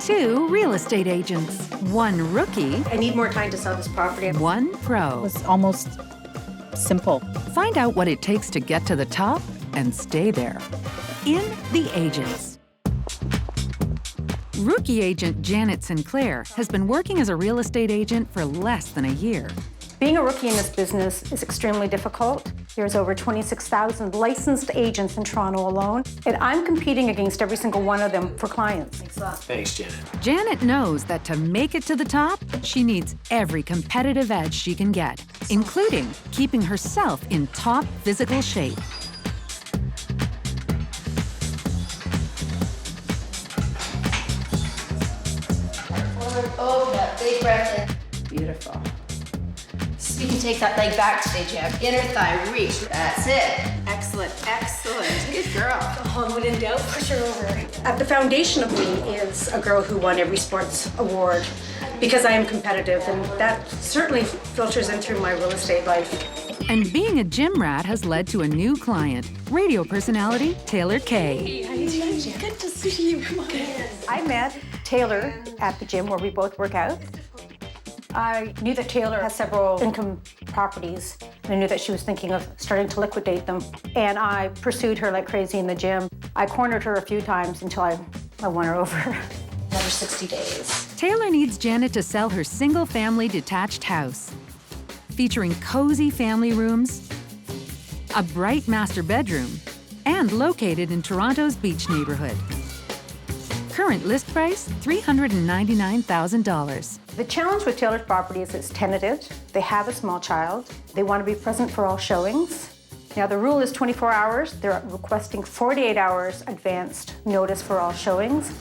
2 real estate agents, 1 rookie, I need more time to sell this property. 1 pro. It was almost simple. Find out what it takes to get to the top and stay there. In The Agents. Rookie agent Janet Sinclair has been working as a real estate agent for less than a year. Being a rookie in this business is extremely difficult. There's over 26,000 licensed agents in Toronto alone, and I'm competing against every single one of them for clients. Thanks, Janet. Janet knows that to make it to the top, she needs every competitive edge she can get, including keeping herself in top physical shape. Open up, big breath in. Beautiful. So you can take that leg back today, Jeb. Inner thigh reach. That's it. Excellent, excellent. Good girl. When in doubt, push her over. At the foundation of me is a girl who won every sports award because I am competitive, and that certainly filters in through my real estate life. And being a gym rat has led to a new client, radio personality Taylor Kay. Good to see you. I met Taylor at the gym where we both work out. I knew that Taylor has several income properties, and I knew that she was thinking of starting to liquidate them. And I pursued her like crazy in the gym. I cornered her a few times until I won her over. Another 60 days. Taylor needs Janet to sell her single-family detached house, featuring cozy family rooms, a bright master bedroom, and located in Toronto's beach neighborhood. Current list price, $399,000. The challenge with Taylor's property is it's tenanted. They have a small child. They want to be present for all showings. Now, the rule is 24 hours. They're requesting 48 hours advanced notice for all showings.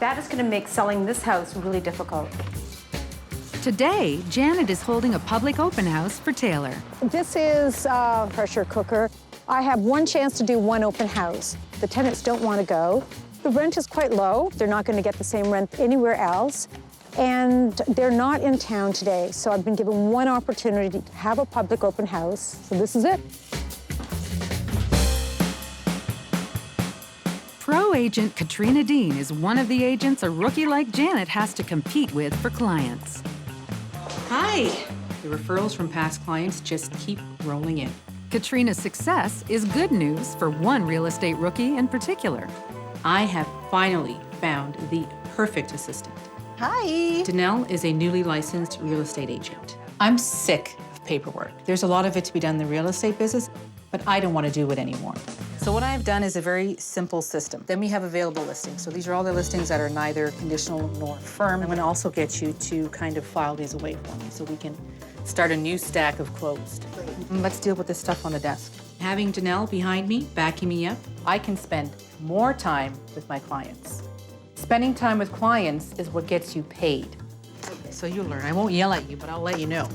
That is going to make selling this house really difficult. Today, Janet is holding a public open house for Taylor. This is a pressure cooker. I have one chance to do one open house. The tenants don't want to go. The rent is quite low. They're not going to get the same rent anywhere else. And they're not in town today. So I've been given one opportunity to have a public open house. So this is it. Pro agent Katriena Dean is one of the agents a rookie like Janet has to compete with for clients. Hi. The referrals from past clients just keep rolling in. Katrina's success is good news for one real estate rookie in particular. I have finally found the perfect assistant. Hi. Danelle is a newly licensed real estate agent. I'm sick of paperwork. There's a lot of it to be done in the real estate business, but I don't want to do it anymore. So what I've done is a very simple system. Then we have available listings. So these are all the listings that are neither conditional nor firm. I'm going to also get you to kind of file these away for me so we can start a new stack of closed. And let's deal with this stuff on the desk. Having Danelle behind me, backing me up, I can spend more time with my clients. Spending time with clients is what gets you paid. So you'll learn. I won't yell at you, but I'll let you know.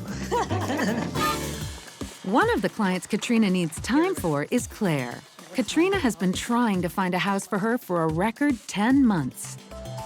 One of the clients Katriena needs time for is Claire. Katriena has been trying to find a house for her for a record 10 months.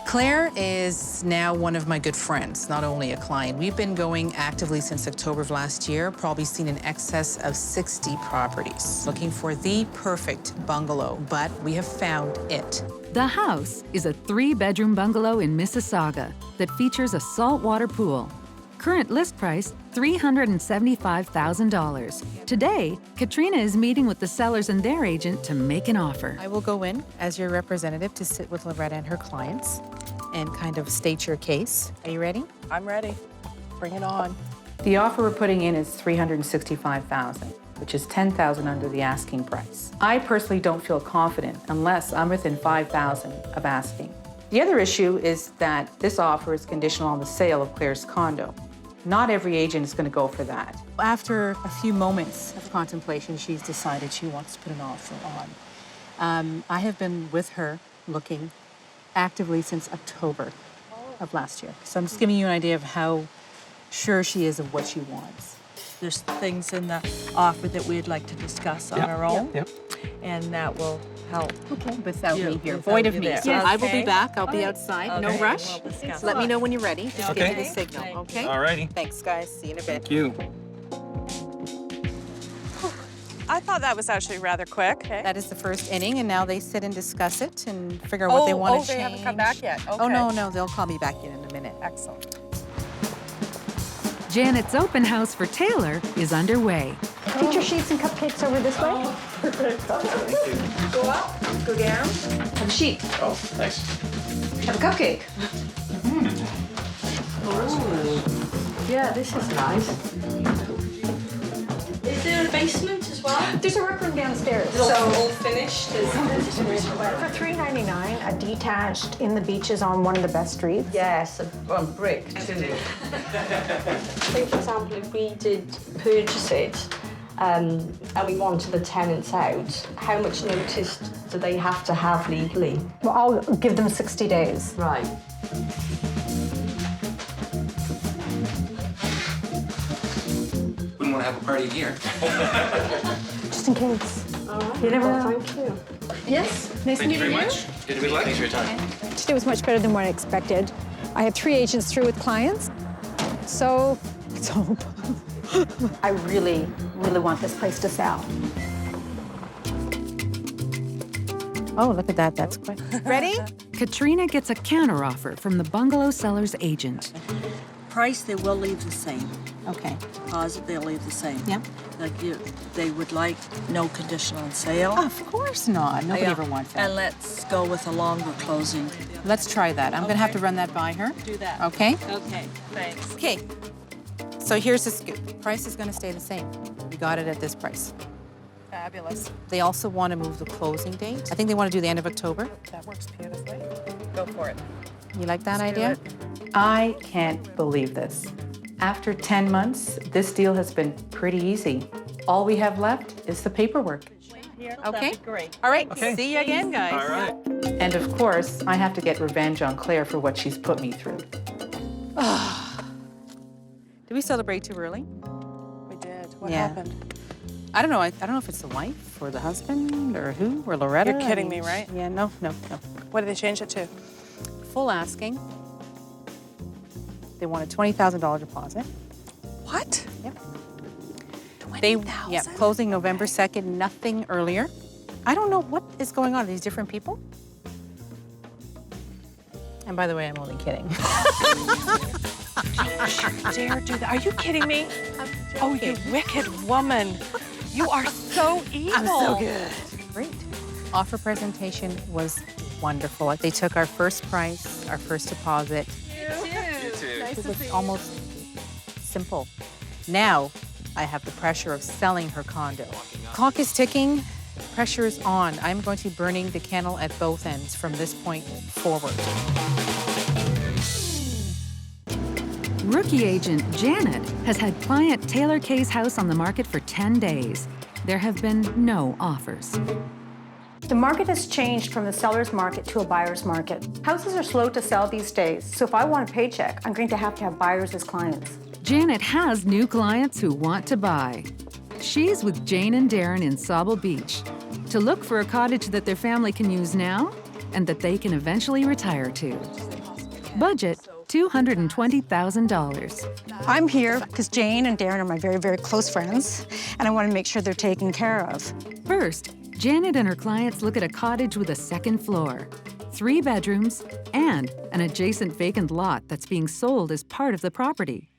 Claire is now one of my good friends, not only a client. We've been going actively since October of last year, probably seen in excess of 60 properties, looking for the perfect bungalow, but we have found it. The house is a 3-bedroom bungalow in Mississauga that features a saltwater pool. Current list price, $375,000. Today, Katriena is meeting with the sellers and their agent to make an offer. I will go in as your representative to sit with Loretta and her clients and kind of state your case. Are you ready? I'm ready. Bring it on. The offer we're putting in is $365,000, which is $10,000 under the asking price. I personally don't feel confident unless I'm within $5,000 of asking. The other issue is that this offer is conditional on the sale of Claire's condo. Not every agent is going to go for that. After a few moments of contemplation, she's decided she wants to put an offer on. I have been with her looking actively since October of last year. So I'm just giving you an idea of how sure she is of what she wants. There's things in the offer that we'd like to discuss on our own. Yep. And that will help. Okay, without You- me here, without void of you me. there. So I will be Okay. back. I'll be Okay. outside. No Okay. rush. We'll discuss. Let me know when you're ready. Just give Okay. me the signal, okay? All righty. Thanks, guys. See you in a bit. Thank you. I thought thought that was actually rather quick. Okay. That is the first inning, and now they sit and discuss it and figure out what they want to change. Oh, they haven't come back yet. Okay. Oh, no, they'll call me back in a minute. Excellent. Janet's open house for Taylor is underway. Feature sheets and cupcakes over this way. Go up, go down. Have a sheet. Oh, nice. Have a cupcake. Yeah, this is nice. Is there a basement as well? There's a workroom downstairs. So all finished? For $3.99, a detached in the beaches on one of the best streets. Yes, on brick too. Say for example, if we did purchase it and we wanted the tenants out, how much notice do they have to have legally? Well, I'll give them 60 days. Right. Wouldn't want to have a party here. Just in case. All right. You never well, know. thank you. Yes, nice Thank you very much. Good to meet you. Thanks for your time. Today was much better than what I expected. I had 3 agents through with clients, so let's hope. I really, really want this place to sell. Oh, look at that. That's quick. Ready? Katriena gets a counteroffer from the bungalow seller's agent. Price, they will leave the same. Okay. Deposit, they'll leave the same. Yeah. Like they would like no condition on sale. Of course not. Nobody Yeah. ever wants that. And let's go with a longer closing. Let's try that. I'm going to have to run that by her. Do that. Okay? Okay, thanks. Okay. So here's the scoop. Price is going to stay the same. We got it at this price. Fabulous. They also want to move the closing date. I think they want to do the end of October. That works beautifully. Go for it. You like that Let's do idea? it. I can't believe this. After 10 months, this deal has been pretty easy. All we have left is the paperwork. Okay? Great. All right. See you again, guys. All right. And of course, I have to get revenge on Claire for what she's put me through. Did we celebrate too early? We did. What Yeah. happened? I don't know. I don't know if it's the wife or the husband or who or Loretta. You're kidding me, right? Yeah, no. What did they change it to? Full asking. They want a $20,000 deposit. What? Yep. 20,000? Yeah, closing November 2nd, nothing earlier. I don't know what is going on. These different people. And by the way, I'm only kidding. Dare do that? Are you kidding me? Oh, you wicked woman. You are so evil. I'm so good. Great. Offer presentation was wonderful. They took our first price, our first deposit. You too. It was almost simple. Now I have the pressure of selling her condo. Clock is ticking. Pressure is on. I'm going to be burning the candle at both ends from this point forward. Rookie agent Janet has had client Taylor Kay's house on the market for 10 days. There have been no offers. The market has changed from the seller's market to a buyer's market. Houses are slow to sell these days, so if I want a paycheck, I'm going to have buyers as clients. Janet has new clients who want to buy. She's with Jane and Darren in Sauble Beach to look for a cottage that their family can use now and that they can eventually retire to. Budget, $220,000. I'm here because Jane and Darren are my very, very close friends, and I want to make sure they're taken care of. First, Janet and her clients look at a cottage with a second floor, 3 bedrooms, and an adjacent vacant lot that's being sold as part of the property.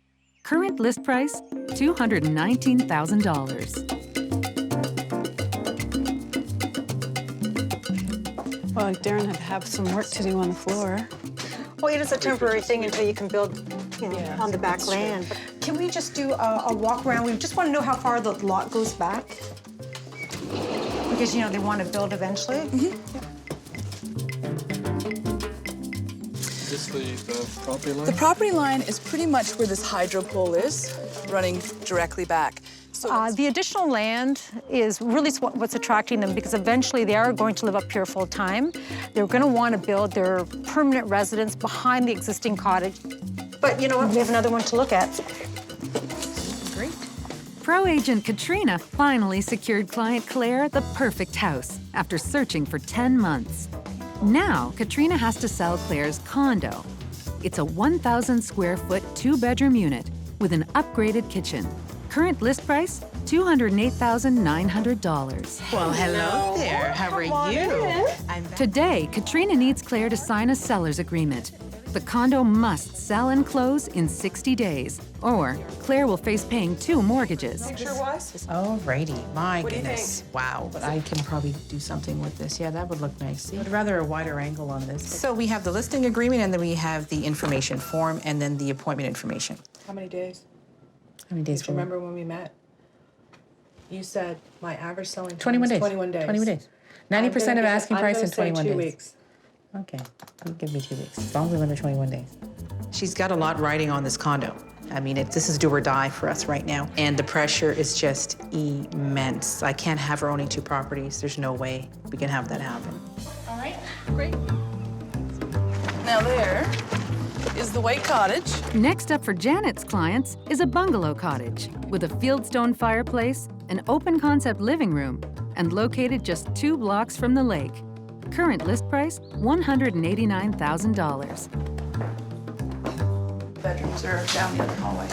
Current list price, $219,000. Well, Darren had to have some work to do on the floor. Well, it is a temporary thing until you can build, on the back land. Can we just do a walk around? We just want to know how far the lot goes back. Because, they want to build eventually. Is this the property line? The property line is pretty much where this hydro pole is, running directly back. So The additional land is really what's attracting them because eventually they are going to live up here full time. They're going to want to build their permanent residence behind the existing cottage. But you know what? We have another one to look at. Great. Pro agent Katriena finally secured client Claire the perfect house after searching for 10 months. Now, Katriena has to sell Claire's condo. It's a 1,000 square foot 2-bedroom unit with an upgraded kitchen. Current list price, $208,900. Well, hello there. How are you? Today, Katriena needs Claire to sign a seller's agreement. The condo must sell and close in 60 days, or Claire will face paying 2 mortgages. Alrighty, my goodness. Wow, but I can probably do something with this. Yeah, that would look nice. I'd rather a wider angle on this. So we have the listing agreement, and then we have the information form, and then the appointment information. How many days? How many days? Do you remember when we met? You said my average selling time 21 is days. 21 days. 21 days. 90% of asking price in 21 days. 2 weeks. Okay, you give me 2 weeks, as long as we're under 21 days. She's got a lot riding on this condo. I mean, this is do or die for us right now. And the pressure is just immense. I can't have her owning 2 properties. There's no way we can have that happen. All right, great. Now there is the white cottage. Next up for Janet's clients is a bungalow cottage with a fieldstone fireplace, an open concept living room, and located just 2 blocks from the lake. Current list price, $189,000. Bedrooms are down the other hallway.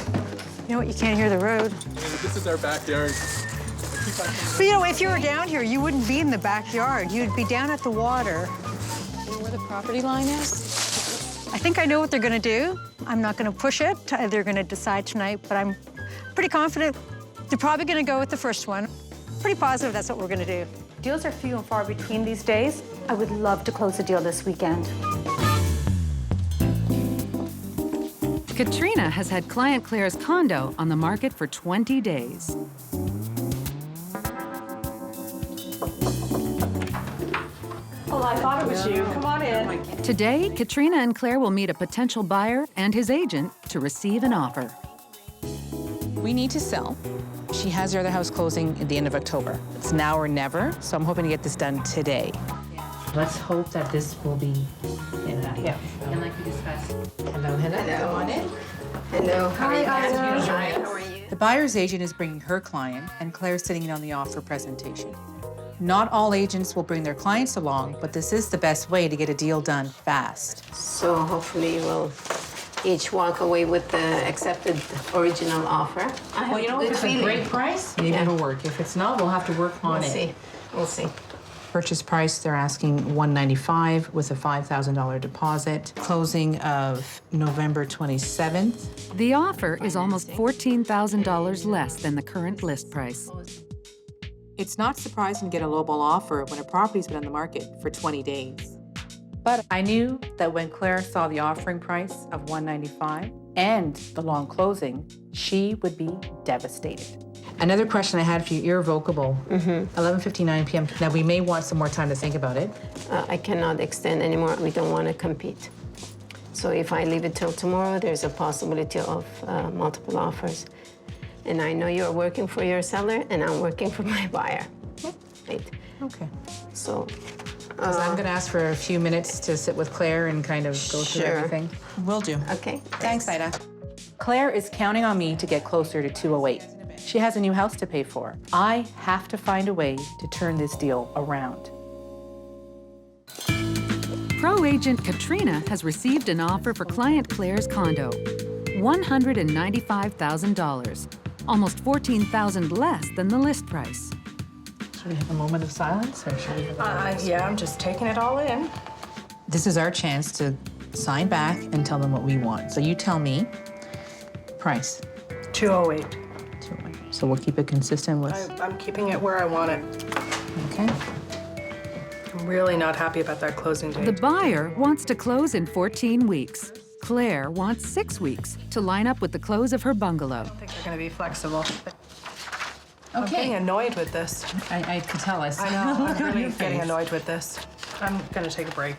You know what? You can't hear the road. This is our backyard. But you know, if you were down here, you wouldn't be in the backyard. You'd be down at the water. You know where the property line is? I think I know what they're going to do. I'm not going to push it. They're going to decide tonight, but I'm pretty confident they're probably going to go with the first one. Pretty positive that's what we're going to do. Deals are few and far between these days. I would love to close a deal this weekend. Katriena has had client Claire's condo on the market for 20 days. Oh, I thought it was you. Come on in. Today, Katriena and Claire will meet a potential buyer and his agent to receive an offer. We need to sell. She has her other house closing at the end of October. It's now or never, so I'm hoping to get this done today. Let's hope that this will be in that. Yeah. And like we discussed. Hello, hello. Come on in. Hello. Hi, guys. How are you? The buyer's agent is bringing her client, and Claire's sitting in on the offer presentation. Not all agents will bring their clients along, but this is the best way to get a deal done fast. So hopefully we'll each walk away with the accepted original offer. Well, you know, if it's a great price, maybe it'll work. If it's not, we'll have to work on it. We'll see. Purchase price, they're asking $195,000 with a $5,000 deposit. Closing of November 27th. The offer is almost $14,000 less than the current list price. It's not surprising to get a lowball offer when a property's been on the market for 20 days. But I knew that when Claire saw the offering price of $195,000 and the long closing, she would be devastated. Another question I had for you, irrevocable, 11:59 p.m. Now, we may want some more time to think about it. I cannot extend anymore. We don't want to compete. So if I leave it till tomorrow, there's a possibility of multiple offers. And I know you're working for your seller, and I'm working for my buyer. Right? Okay. So. I'm going to ask for a few minutes to sit with Claire and kind of go through everything. Will do. Okay. Thanks, Ida. Claire is counting on me to get closer to 208. She has a new house to pay for. I have to find a way to turn this deal around. Pro agent Katriena has received an offer for client Claire's condo, $195,000, almost $14,000 less than the list price. Should we have a moment of silence, or should we have a Yeah, I'm just taking it all in. This is our chance to sign back and tell them what we want. So you tell me price. 208. 208. So we'll keep it consistent with. I'm keeping it where I want it. Okay. I'm really not happy about that closing date. The buyer wants to close in 14 weeks. Claire wants 6 weeks to line up with the close of her bungalow. I think they're going to be flexible. Okay. I'm getting annoyed with this. I could tell. I know. I'm really getting annoyed with this. I'm going to take a break.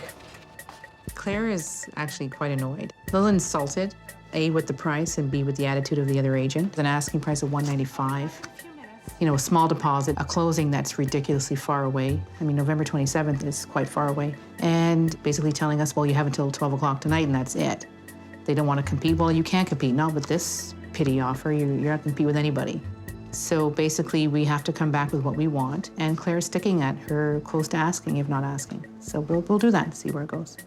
Claire is actually quite annoyed. A little insulted, A, with the price, and B, with the attitude of the other agent. An asking price of $195,000. You know, a small deposit, a closing that's ridiculously far away. I mean, November 27th is quite far away. And basically telling us, well, you have until 12 o'clock tonight, and that's it. They don't want to compete. Well, you can't compete. Not with this pity offer. You're not going to compete with anybody. So basically, we have to come back with what we want, and Claire's sticking at her close to asking, if not asking. So we'll do that and see where it goes.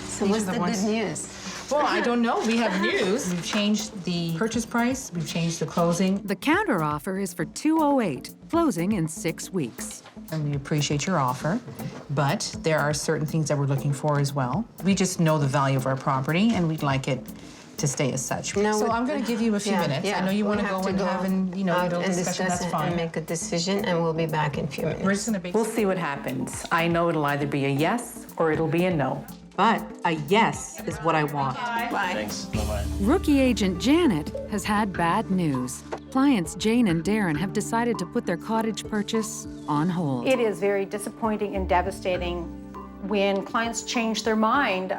So what's the good news? Well, I don't know. We have news. We've changed the purchase price. We've changed the closing. The counter offer is for $208, closing in 6 weeks. And we appreciate your offer, but there are certain things that we're looking for as well. We just know the value of our property, and we'd like it to stay as such. No, so I'm going to give you a few minutes. I know you want to go and have a discussion. That's fine. And make a decision, and we'll be back in a few minutes. We're just going to We'll see what happens. I know it'll either be a yes or it'll be a no. But a yes is what I want. Bye. Thanks. Bye-bye. Rookie agent Janet has had bad news. Clients Jane and Darren have decided to put their cottage purchase on hold. It is very disappointing and devastating when clients change their mind.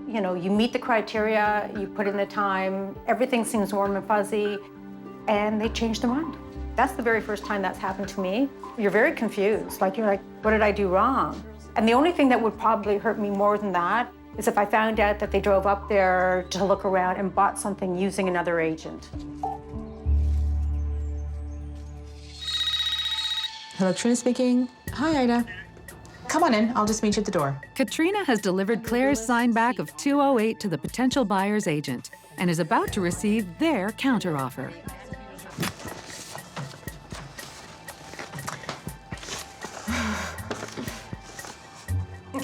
You meet the criteria, you put in the time, everything seems warm and fuzzy, and they change their mind. That's the very first time that's happened to me. You're very confused. You're like, what did I do wrong? And the only thing that would probably hurt me more than that is if I found out that they drove up there to look around and bought something using another agent. Hello, Katrina speaking. Hi, Ida. Come on in. I'll just meet you at the door. Katrina has delivered Claire's sign back of $208 to the potential buyer's agent and is about to receive their counteroffer.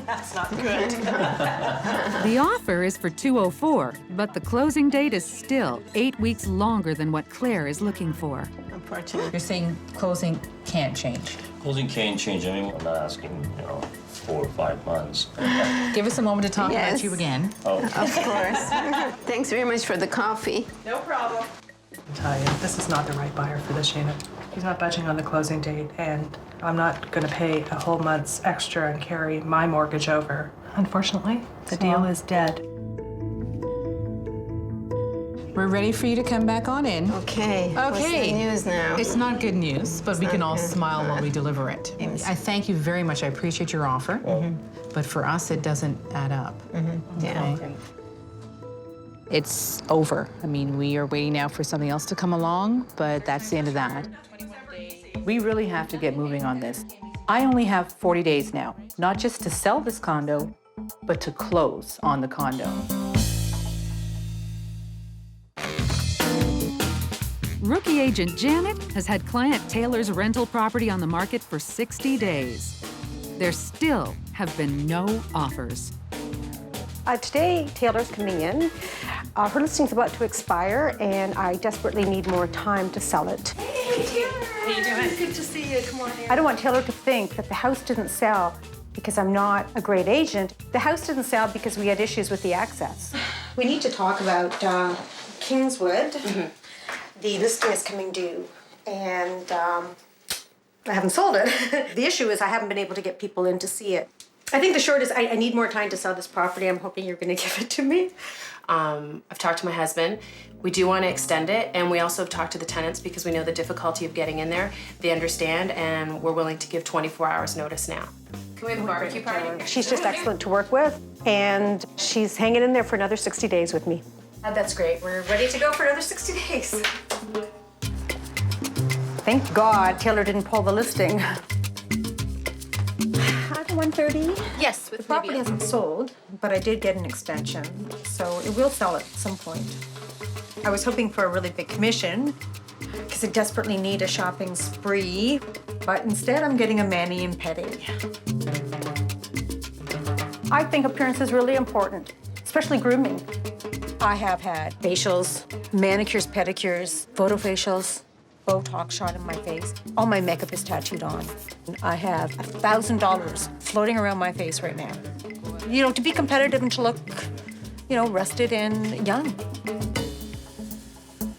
That's not good. The offer is for $204, but the closing date is still 8 weeks longer than what Claire is looking for. Unfortunately. You're saying closing can't change. Closing can't change. I mean, I'm not asking, 4 or 5 months. Give us a moment to talk about you again. Oh. Of course. Thanks very much for the coffee. No problem. I'll tell you, this is not the right buyer for this unit. He's not budging on the closing date, and I'm not going to pay a whole month's extra and carry my mortgage over. Unfortunately, the deal is dead. We're ready for you to come back on in. Okay. What's the news now? It's not good news, but we can all smile while we deliver it. I thank you very much. I appreciate your offer, but for us, it doesn't add up. Yeah. Okay. It's over. I mean, we are waiting now for something else to come along, but that's the end of that. We really have to get moving on this. I only have 40 days now, not just to sell this condo, but to close on the condo. Rookie agent Janet has had client Taylor's rental property on the market for 60 days. There still have been no offers. Today, Taylor's coming in. Her listing's about to expire, and I desperately need more time to sell it. Hey, Taylor. How you doing? Good to see you. Come on in. I don't want Taylor to think that the house didn't sell because I'm not a great agent. The house didn't sell because we had issues with the access. We need to talk about Kingswood. The listing is coming due, and I haven't sold it. The issue is I haven't been able to get people in to see it. I think the short is I need more time to sell this property. I'm hoping you're going to give it to me. I've talked to my husband. We do want to extend it, and we also have talked to the tenants because we know the difficulty of getting in there. They understand, and we're willing to give 24 hours notice now. Can we have a barbecue party? She's just excellent to work with, and she's hanging in there for another 60 days with me. That's great. We're ready to go for another 60 days. Thank God Taylor didn't pull the listing. At 130? Yes, The property hasn't sold, but I did get an extension, so it will sell at some point. I was hoping for a really big commission because I desperately need a shopping spree, but instead I'm getting a mani and pedi. I think appearance is really important, especially grooming. I have had facials, manicures, pedicures, photofacials, Botox shot in my face. All my makeup is tattooed on. I have $1,000 floating around my face right now. To be competitive and to look, rested and young.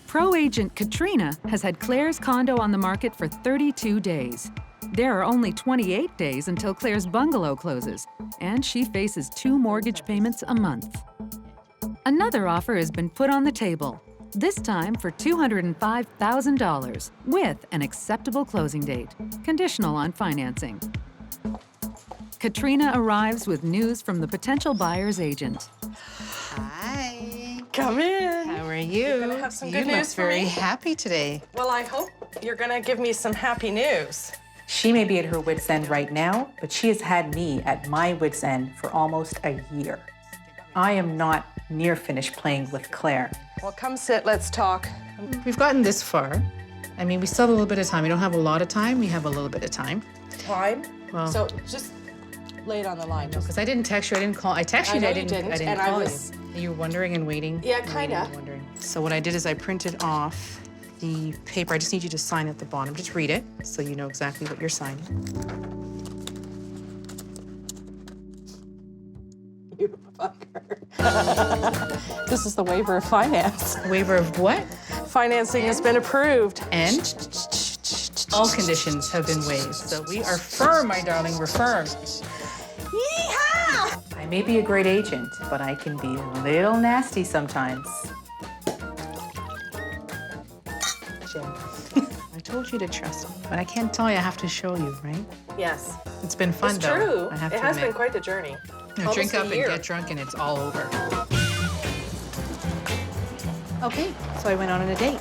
Pro agent Katriena has had Claire's condo on the market for 32 days. There are only 28 days until Claire's bungalow closes, and she faces 2 mortgage payments a month. Another offer has been put on the table, this time for $205,000 with an acceptable closing date, conditional on financing. Katriena arrives with news from the potential buyer's agent. Hi. Come in. How are you? You're gonna have some good news for me? very happy today. Well, I hope you're gonna give me some happy news. She may be at her wit's end right now, but she has had me at my wit's end for almost a year. I am not near finished playing with Claire. Well, come sit, let's talk. We've gotten this far. I mean, we still have a little bit of time. We don't have a lot of time, we have a little bit of time. Time? Well, So just lay it on the line. because I didn't text you, I didn't call. I texted I you, know I you didn't didn't, and call I was- you. You were wondering and waiting. Yeah, and kinda. waiting and wondering. So what I did is I printed off the paper. I just need you to sign at the bottom. Just read it so you know exactly what you're signing. You fucker. This is the waiver of finance. Waiver of what? Financing has been approved. And all conditions have been waived. So we are firm, my darling, we're firm. Yeehaw! I may be a great agent, but I can be a little nasty sometimes. Jen, I told you to trust me, but I can't tell you, I have to show you, right? Yes. It's been fun, It's though. true. I have It to has admit. been quite the journey. Now, drink Almost a up and year. get drunk, and it's all over. Okay, so I went on a date.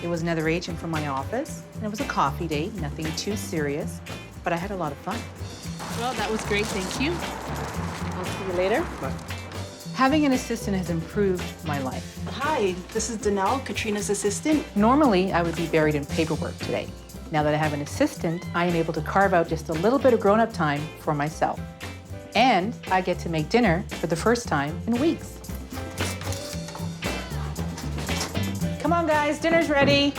It was another agent from my office, and it was a coffee date, nothing too serious, but I had a lot of fun. Well, that was great, thank you. I'll see you later. Having an assistant has improved my life. Hi, this is Danelle, Katrina's assistant. Normally, I would be buried in paperwork today. Now that I have an assistant, I am able to carve out just a little bit of grown-up time for myself. And I get to make dinner for the first time in weeks. Come on, guys, dinner's ready.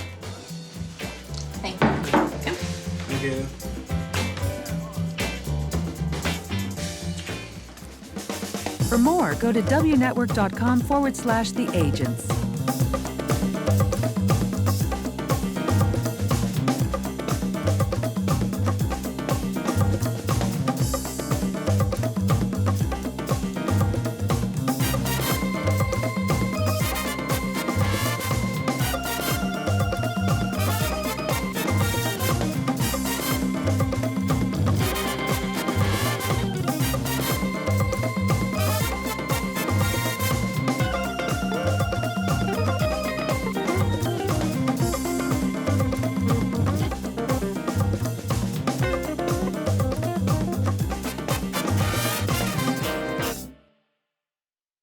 Thank you. Thank you. For more, go to wnetwork.com/theagents.